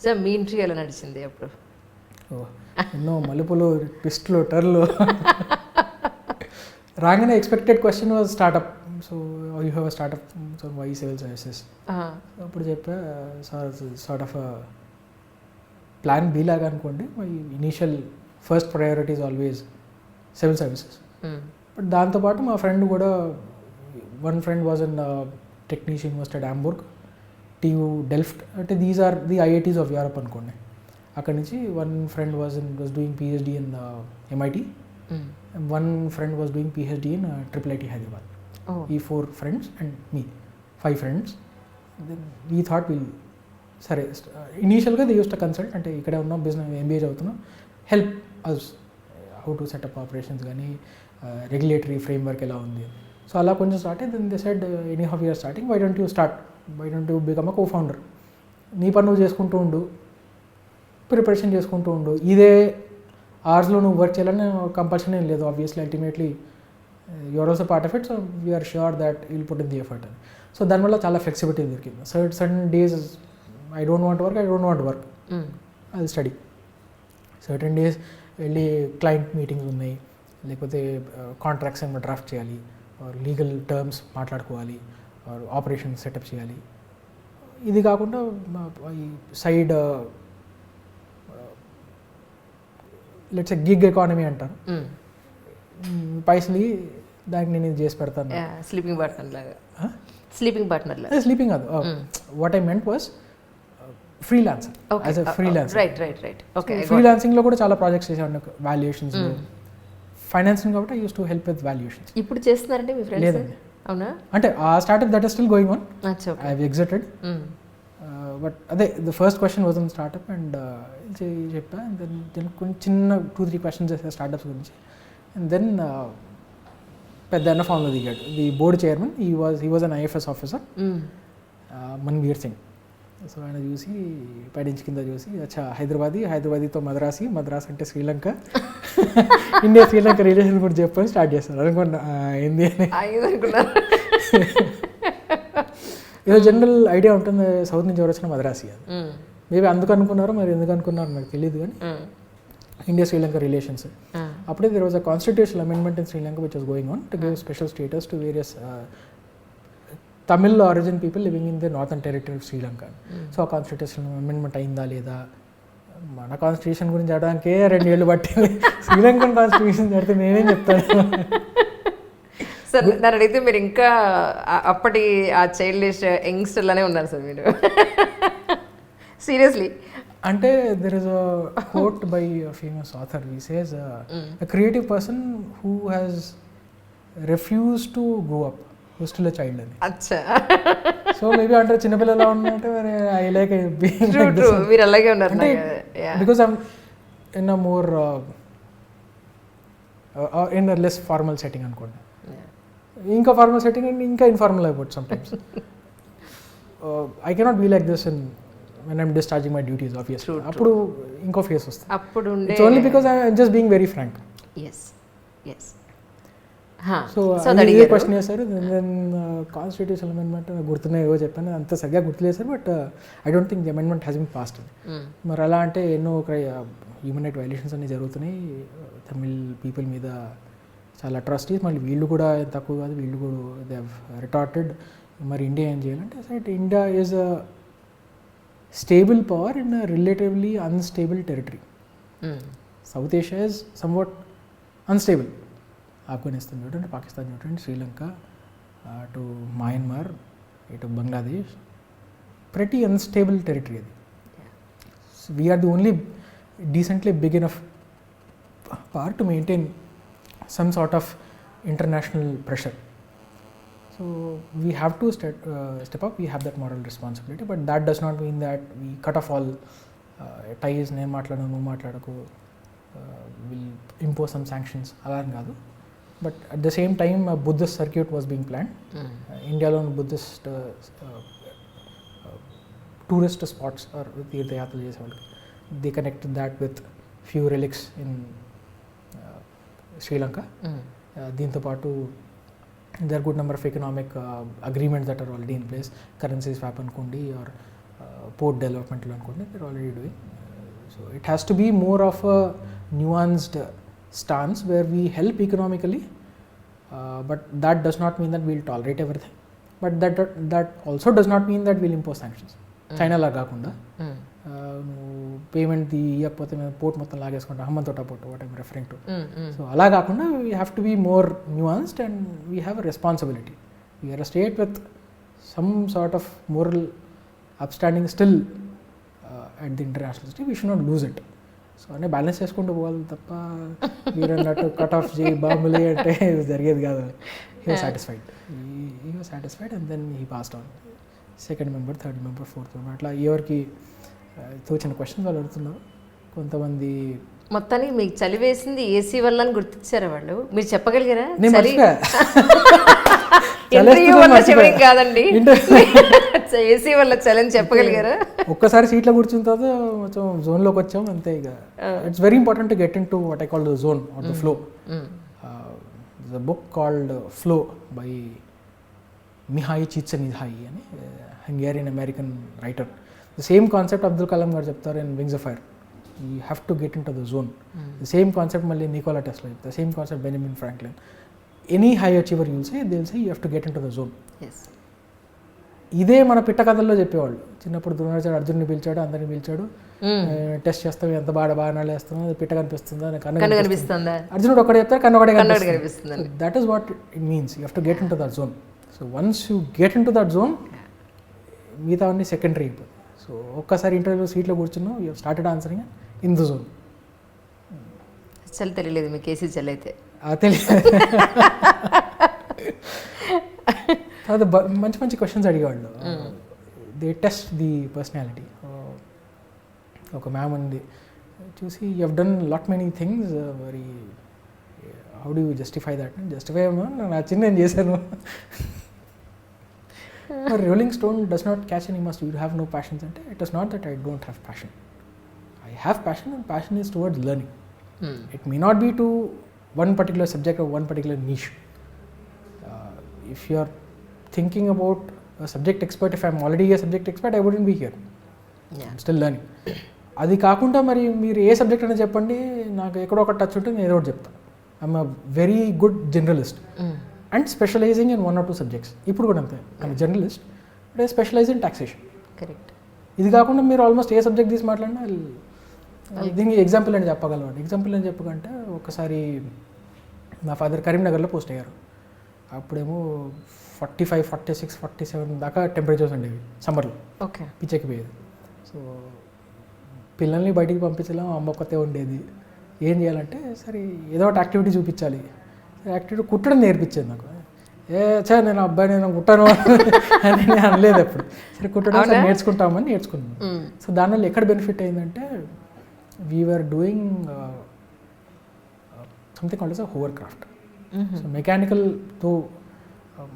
So మీ entry ఎలా నడిచింది అప్పుడు? ఎన్నో మలుపులు, ట్విస్ట్లు, టర్లు. రాగానే expected question was startup. So you have a startup, so why civil services. అప్పుడు చెప్పా సార్ట్ ఆఫ్ ప్లాన్ బి లాగా అనుకోండి. My initial first priority is always civil services. But దాంతోపాటు మా ఫ్రెండ్ కూడా, one friend was in technician university at Hamburg, TU Delft, అంటే these are the IITs of Europe అనుకోండి. అక్కడి నుంచి one friend was doing PhD in MIT, one friend was doing PhD in IIIT Hyderabad. ఈ 4 friends and me 5 friends. Then we thought will, సరే ఇనీషియల్గా they used to consult, అంటే ఇక్కడ ఉన్న business MBA చదువుతున్నాం, help us how to set up operations కానీ regulatory framework ఎలా ఉంది. సో అలా కొంచెం స్టార్ట్ అయ్యి then they said any half year starting, why don't you become a co-founder. నీ పని నువ్వు చేసుకుంటూ ఉండు, ప్రిపరేషన్ చేసుకుంటూ ఉండు, ఇదే అవర్స్లో నువ్వు వర్క్ చేయాలని కంపల్షన్ ఏం లేదు. Obviously ultimately you're also part of it, so we're sure that will put in the effort అని. సో దానివల్ల చాలా ఫ్లెక్సిబిలిటీ దొరికింది. Certain days I don't want work, I will study. Certain days వెళ్ళి client meetings ఉన్నాయి, లేకపోతే contracts ఏమైనా draft చేయాలి, legal terms మాట్లాడుకోవాలి, ఆపరేషన్ సెటప్ చేయాలి. ఇది కాకుండా ఈ సైడ్ లెట్స్ గిగ్ ఎకానమీ అంటారు, పైసలు దానికి నేను ఇది చేసి పెడతాను. స్లీపింగ్ పార్ట్నర్ లాగా. స్లీపింగ్ కాదు, what I meant was freelancer, as a freelancer. Right. Okay, ఫ్రీలాన్సింగ్లో కూడా చాలా ప్రాజెక్ట్స్ చేసాను, వాల్యుయేషన్స్, ఫైనాన్సింగ్ కాబట్టి I use to help with valuations. ఇప్పుడు చేస్తున్నారంటే మీ ఫ్రెండ్స్? లేదండి, అవునా? అంటే ఆ startup that is still going on. I have exited. But అదే the first question was on startup and చెప్పా. దెన్ కొంచెం చిన్న 2-3 క్వశ్చన్స్ చేసా స్టార్ట్అప్స్ గురించి. అండ్ దెన్ పెద్ద ఫామ్లో దిగాడు the board chairman. He was an IFS officer, Manveer Singh. So ఆయన చూసి పైనుంచి కింద చూసి, అచ్చా హైదరాబాదీతో మద్రాస్ అంటే శ్రీలంక, ఇండియా శ్రీలంక రిలేషన్ కూడా చెప్పని స్టార్ట్ చేస్తారు. అనుకున్నా ఏంది అని. ఏదో జనరల్ ఐడియా ఉంటుంది సౌత్ నుంచి ఎవరు వచ్చినా మద్రాసి అని. మేబీ అందుకు అనుకున్నారో మరి ఎందుకు అనుకున్నారో నాకు తెలియదు, కానీ ఇండియా శ్రీలంక రిలేషన్స్. అప్పుడే there was a constitutional amendment in Sri Lanka which was going on to give special status to various Tamil origin people living in the northern territory of Sri Lanka. So ఆ కాన్స్టిట్యూషనల్ అమెండ్మెంట్ అయిందా లేదా, మన కాన్స్టిట్యూషన్ గురించి చదవడానికే 2 ఏళ్ళు పట్టింది, శ్రీలంకన్ కాన్స్టిట్యూషన్ చదివితే నేనేం చెప్తాను. సార్ నన్ను అడిగితే మీరు ఇంకా అప్పటి ఆ చైల్డిష్ యంగ్స్టర్లోనే ఉన్నారు సార్ మీరు. సీరియస్లీ. అంటే there is a quote by famous author, he says a creative person who has refused to grow up was still a child అని. అచ్చా. సో మేబీ అంటే చిన్నపిల్లలా ఉన్నట్టు మరి ఐ లైక్ ట్రూ, మీరు అలాగే ఉన్నారు. అంటే because I'm in a more in a less formal setting అనుకోండి. ఇంకా ఫార్మల్ సెట్టింగ్ అండ్ ఇంకా ఇన్ఫార్మల్ అయిపోతుంది sometimes. I cannot be like this in when I'm discharging my duties, obviously. అప్పుడు ఇంకో ఫేస్ వస్తుంది. అప్పుడు it's only because I'm just being very frank. So అదే question చేశారు. దెన్ కాన్స్టిట్యూషన్ అమెండ్మెంట్ గుర్తున్నాయి, ఏవో చెప్పాను, అంత సరిగ్గా గుర్తులేదు sir. But I don't think the amendment has been passed. మరి అలా అంటే ఎన్నో హ్యూమన్ రైట్ వైలేషన్స్ అన్నీ జరుగుతున్నాయి తమిళ్ పీపుల్ మీద, చాలా అట్రాసిటీస్. మళ్ళీ వీళ్ళు కూడా తక్కువ కాదు, వీళ్ళు కూడా దే హ్యావ్ రిటార్టెడ్. మరి ఇండియా ఏం చేయాలంటే సైట్ India is a stable power in a relatively unstable territory. South Asia is somewhat unstable. Afghanistan చూడండి, పాకిస్తాన్ చూడండి, శ్రీలంక టు మయన్మార్, ఇటు బంగ్లాదేశ్, pretty unstable territory అది. So we are the only decently big enough power to maintain some sort of international pressure. So we have to step up, we have that moral responsibility, but that does not mean that we cut off all ties, నేను మాట్లాడను నువ్వు మాట్లాడకు, will impose some sanctions, అలా అని కాదు. But at the same time a Buddhist circuit was being planned. ఇండియాలో Buddhist tourist spots or తీర్థయాత్రలు చేసే వాళ్ళకి, they connected that with few relics in Sri Lanka. దీంతో పాటు there are good number of economic agreements that are already in place, currency swap అనుకోండి, or port డెవలప్మెంట్లో అనుకోండి, they're already doing. So it has to be more of a nuanced stance where we help economically, but that does not mean that we'll tolerate everything. But that also does not mean that we'll impose sanctions. China లా కాకుండా payment ఇవ్వకపోతే మేము port మొత్తం లాగేసుకుంటాం, Hambantota port, what I'm referring to. So అలా కాకుండా we have to be more nuanced and we have a responsibility. We're a state with some sort of moral upstanding still at the international state. We should not lose it. So అన్నీ balance చేసుకుంటూ పోవాలి తప్ప మీరు అన్నట్టు cut off చేయి బాంబులే అంటే జరిగేది కాదు. He was satisfied and then he passed on. Second member, third member, fourth member, అట్లా ఎవరికి తోచిన క్వశ్చన్స్ వాళ్ళు అడుగుతున్నారు. కొంతమంది మొత్తానికి మీకు చలి వేసింది ఏసీ వల్ల అని గుర్తించారా వాళ్ళు? మీరు చెప్పగలిగారా? నేను మర్చిపోయా. ఇంటర్వ్యూ వల్ల చలి కాదండి, ఏసీ వల్ల చలని చెప్పగలిగారా? ఒక్కసారి సీట్లో కూర్చున్న తర్వాత కొంచెం జోన్లోకి వచ్చాం అంతే. ఇక it's very important to get in to what I call the zone or the flow. The book called flow by Mihaly చిత్సనిహాయి అని Hungarian American writer. The same concept Abdul Kalam గారు చెప్తారు in Wings of Fire. You have to get in to the zone. The same concept మళ్ళీ Nikola Tesla చెప్తారు. Same concept Benjamin Franklin. Any high achiever you'll say they will say you have to get in to the zone. ఇదే మన పిట్ట కథల్లో చెప్పేవాళ్ళు. చిన్నప్పుడు ద్రోణాచార్య అర్జున్ని పిలిచాడు, అందరిని పిలిచాడు, టెస్ట్ చేస్తాం, ఎంత బాణాలు వేస్తాం, అది పిట్ట కనిపిస్తుందా, కన్ను కనిపిస్తుందా, అర్జునుడు ఒకటే చెప్తారు, కన్ను ఒకటే కనిపిస్తుంది. That is what it means. You have to get in to that zone. So once you get in to that zone, మిగతా అన్ని సెకండరీ అయిపోతుంది. సో ఒక్కసారి ఇంటర్వ్యూ సీట్లో కూర్చున్నాం, you started answering in the zone. చలి తెలియలేదు మీకు ఏసీ చలి అయితే? తెలియదు. తర్వాత మంచి మంచి క్వశ్చన్స్ అడిగేవాళ్ళు. They test the personality. ఒక మ్యామ్ ఉంది, చూసి you have done lot many things, మరి how do you justify that? Justify ఏమో నాకు నచ్చింది నేను చేశాను. మరి rolling stone does not catch any must, you have no passions అంటే it is not that I don't have passion. I have passion and passion is towards learning. It may not be to one particular subject or one particular niche. If you are thinking about a subject expert, if I am already a subject expert, I wouldn't be here. I'm still learning. అది కాకుండా మరి మీరు ఏ subject అనేది చెప్పండి, నాకు ఎక్కడో ఒక touch ఉంటే నేను ఏదో ఒకటి చెప్తాను. I'm a very good journalist and specialising in 1 or 2 subjects. ఇప్పుడు కూడా అంతే, I'm journalist but I specialise in taxation. Correct. ఇది కాకుండా మీరు ఆల్మోస్ట్ ఏ సబ్జెక్ట్ తీసి మాట్లాడినా దీనికి ఎగ్జాంపుల్ అని చెప్పగలవాడు. ఎగ్జాంపుల్ అని చెప్పకంటే ఒకసారి మా ఫాదర్ కరీంనగర్లో పోస్ట్ అయ్యారు. అప్పుడేమో 45, 46, 47 దాకా టెంపరేచర్స్ ఉండేవి సమ్మర్లో. ఓకే. పిచ్చెక్కిపోయేది. సో పిల్లల్ని బయటికి పంపించలేం, అమ్మ కొత్తే ఉండేది. ఏం చేయాలంటే సరే ఏదో ఒకటి యాక్టివిటీ చూపించాలి. యాక్టివిటీ కుట్టడం నేర్పించేది నాకు. నేను అబ్బాయి నేను కుట్టాను అని నేను అనలేదు అప్పుడు. సరే కుట్టడం సరే నేర్చుకుంటామని నేర్చుకున్నాను. సో దానివల్ల ఎక్కడ బెనిఫిట్ అయిందంటే we were doing something called as a hovercraft. So mechanical, though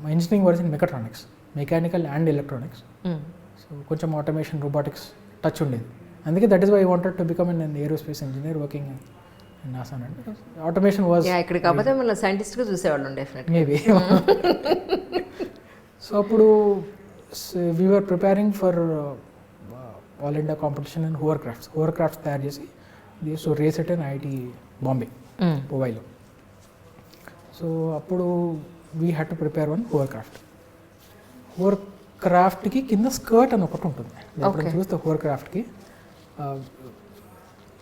my engineering was in mechatronics, mechanical and electronics. So కొంచెం automation, robotics touch ఉండేది. అందుకే that is why I wanted to become an aerospace engineer working in NASA. Because automation was ఇక్కడ కాకపోతే మన సైంటిస్ట్గా చూసేవాళ్ళం definitely. Maybe. So అప్పుడు we were preparing for all India competition and hovercrafts తయారు చేసి so race at and IIT Bombay ముంబైలో. So అప్పుడు we had to prepare one హోవర్క్రాఫ్ట్కి కింద స్కర్ట్ అని ఒకటి ఉంటుంది. ఎప్పుడు చూస్తే హోవర్క్రాఫ్ట్కి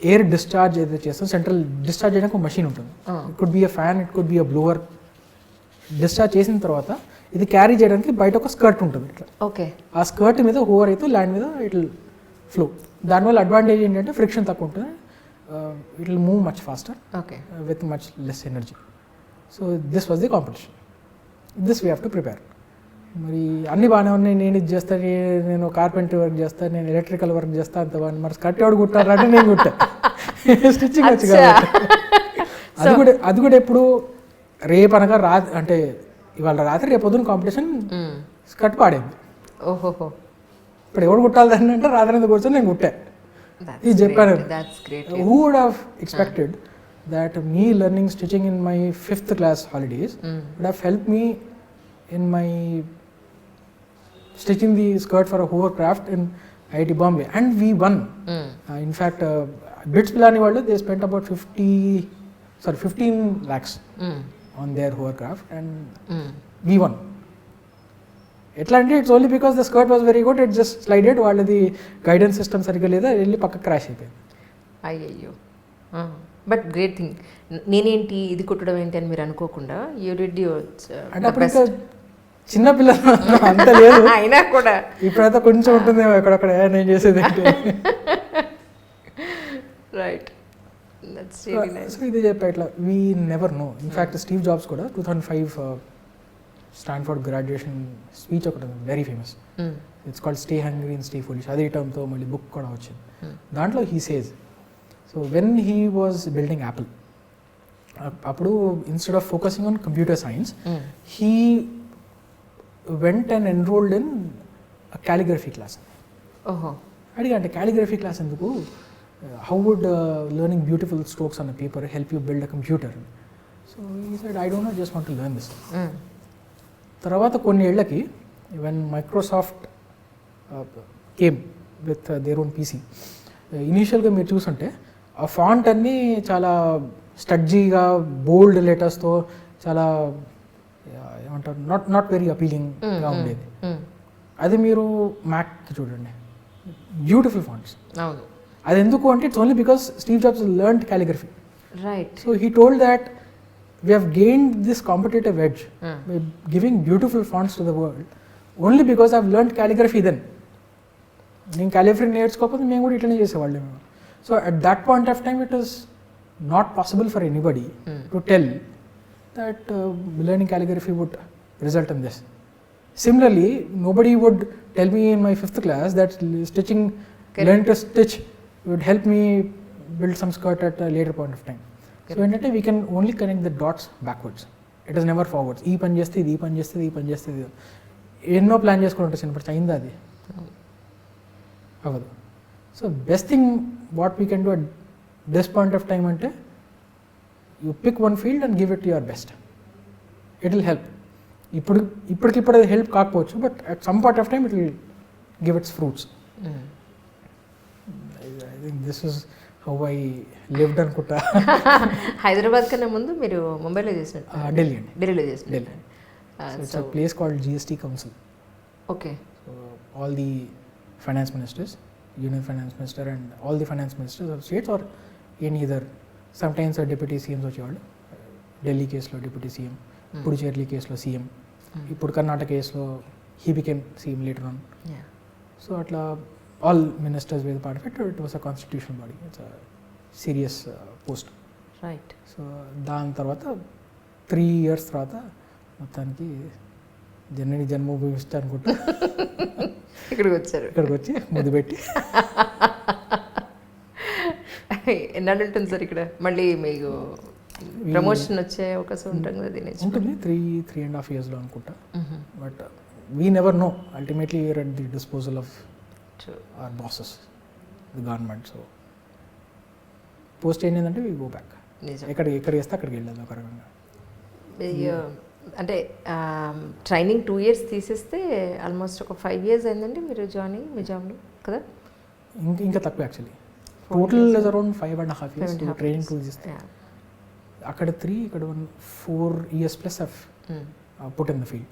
ఎయిర్ డిశ్చార్జ్ ఏదైతే చేస్తాం, సెంట్రల్ డిశ్చార్జ్ చేయడానికి ఒక మషిన్ ఉంటుంది. It could be a fan, it could be a blower. Discharge చేసిన తర్వాత ఇది క్యారీ చేయడానికి బయట ఒక స్కర్ట్ ఉంటుంది ఇట్లా. ఓకే. ఆ స్కర్ట్ మీద హోవర్ అయితే ల్యాండ్ మీద ఇట్ విల్ ఫ్లో. దానివల్ల అడ్వాంటేజ్ ఏంటంటే ఫ్రిక్షన్ తక్కువ ఉంటుంది, it will move much faster with much less energy. So this was the competition. This we have to prepare. మరి అన్నీ బాగానే ఉన్నాయి, నేను ఇది చేస్తాను, నేను కార్పెంటరీ వర్క్ చేస్తాను, నేను ఎలక్ట్రికల్ వర్క్ చేస్తాను, అంత బాగా. మరి స్కర్ట్ ఎవడు కుట్టాలంటే నేను కుట్టా, స్టిచ్చింగ్ వచ్చి కాబట్టి. అది కూడా ఎప్పుడు రేపు అనగా అంటే ఇవాళ రాత్రి రేపు పొద్దున్న కాంపిటీషన్ స్కర్ట్ పాడేది. ఓహోహో. ఇప్పుడు ఎవరు కుట్టాలి దాన్ని అంటే రాత్రి కూర్చొని నేను కుట్టా. ఇది చెప్పాను. Who would have expected that me learning stitching in my 5th class holidays would have helped me in my stitching the skirt for a hovercraft in IIT Bombay, and we won. In fact, Bits Pilani వాళ్ళు they spent about 15 lakhs on their hovercraft, and we won. ఎట్లా అంటే it's only because the skirt was very good, it just slided, వాళ్ళది guidance system సరిగ్గా లేదా, వెళ్ళి పక్క crash అయిపోయింది. అయ్యయ్యో, బట్ గ్రేట్ థింగ్. నేనేంటి ఇది కుట్టడం ఏంటి అని మీరు అనుకోకుండా యూ డిడ్ యువర్ అంటే అప్పుడు ఇంకా చిన్న పిల్లలు అంత లేదు అయినా కూడా ఇప్పుడైతే కొంచెం ఉంటుంది ఎక్కడక్కడ నేను చేసేది రైట్. సో ఇది చెప్పా ఇట్లా we never know. In fact Steve Jobs కూడా 2005 స్టాన్ఫోర్డ్ గ్రాడ్యుయేషన్ స్పీచ్ ఒకటి very famous, it's called stay hungry and stay foolish, అదే టర్మ్తో మళ్ళీ బుక్ కూడా వచ్చింది. దాంట్లో he says, so when he was building Apple, అప్పుడు instead of focusing on computer science he went and enrolled in calligraphy class. అడిగా అంటే calligraphy class ఎందుకు, how would learning beautiful strokes on a paper help you build a computer? So he said I don't know, just want to learn this. తర్వాత కొన్ని ఏళ్ళకి when Microsoft came with their own PC, ఇనీషియల్గా మీరు చూసుంటే ఆ font అన్నీ చాలా స్టడ్జీగా బోల్డ్ లెటర్స్తో చాలా ఏమంటారు నాట్ వెరీ అపీలింగ్గా ఉండేది. అది మీరు మ్యాక్కి చూడండి, బ్యూటిఫుల్ ఫాంట్స్. అది ఎందుకు అంటే it's only because Steve jobs learned calligraphy. Right. So he told that we have gained this competitive edge by giving beautiful fonts to the world only because I've learned calligraphy then. నేను calligraphy నేర్చుకోకపోతే మేము కూడా ఇట్లనే చేసేవాళ్ళం. So at that point of time it was not possible for anybody to tell that learning calligraphy would result in this. Similarly, nobody would tell me in my 5th class that stitching, learning to stitch would help me build some skirt at a later point of time. So ఏంటంటే we can only connect the dots backwards, it is never forwards. ఈ పని చేస్తే ఇది, ఈ పని చేస్తే ఈ పని చేస్తే ఇది, ఎన్నో ప్లాన్ చేసుకుని ఉంటుంది చిన్నప్పుడు, అయిందా అది అవ్వదు. So best thing what we can do at this point of time అంటే you pick one field and give it your best, it will help. ఇప్పటికిప్పుడు అది హెల్ప్ కాకపోవచ్చు, but at some point of time it will give its fruits. I think this is how I lived అనుకుంటా. హైదరాబాద్ కన్నా ముందు మీరు ముంబైలో చేసినట్టు? ఢిల్లీ అండి. ఢిల్లీలో చేసినట్టు. Delhi. It's a place called GST council. Okay. So all the finance ministers, union finance minister and all the finance ministers of states or any either, some times deputy CMs వచ్చేవాళ్ళు. ఢిల్లీ కేసులో డిప్యూటీ సీఎం, పుడుచేర్లి కేసులో CM, ఇప్పుడు కర్ణాటక కేసులో he became CM later on. So అట్లా all ministers were part of it. It was a constitutional body. It's a serious post. Right. So దాని తర్వాత 3 years తర్వాత మొత్తానికి జనని జన్మభూమి ఇష్ట అనుకుంటా ఇక్కడికి వచ్చారు. ఇక్కడికి వచ్చి ముద్దు పెట్టి. ఎన్నాళ్ళు ఉంటుంది సార్ ఇక్కడ? మళ్ళీ మీకు ప్రమోషన్ వచ్చే అవకాశం ఉంటుంది కదా? దీని ఉంటుంది 3.5 yearsలో అనుకుంటా. But we never know, ultimately you're at the disposal of our bosses, the government. So post ఏంటంటే వి గో బ్యాక్, ఎక్కడ చేస్తే అక్కడికి వెళ్ళాలి ఒక రకంగా. అంటే ట్రైనింగ్ 2 years తీసేస్తే ఆల్మోస్ట్ ఒక 5 years అయిందండి మీరు జాయినింగ్ మీ జాబ్లో కదా? ఇంకా తక్కువ actually, total is around 5.5 years training 2 చేస్తే. అక్కడ 3, ఇక్కడ 4 years plus of put in the field.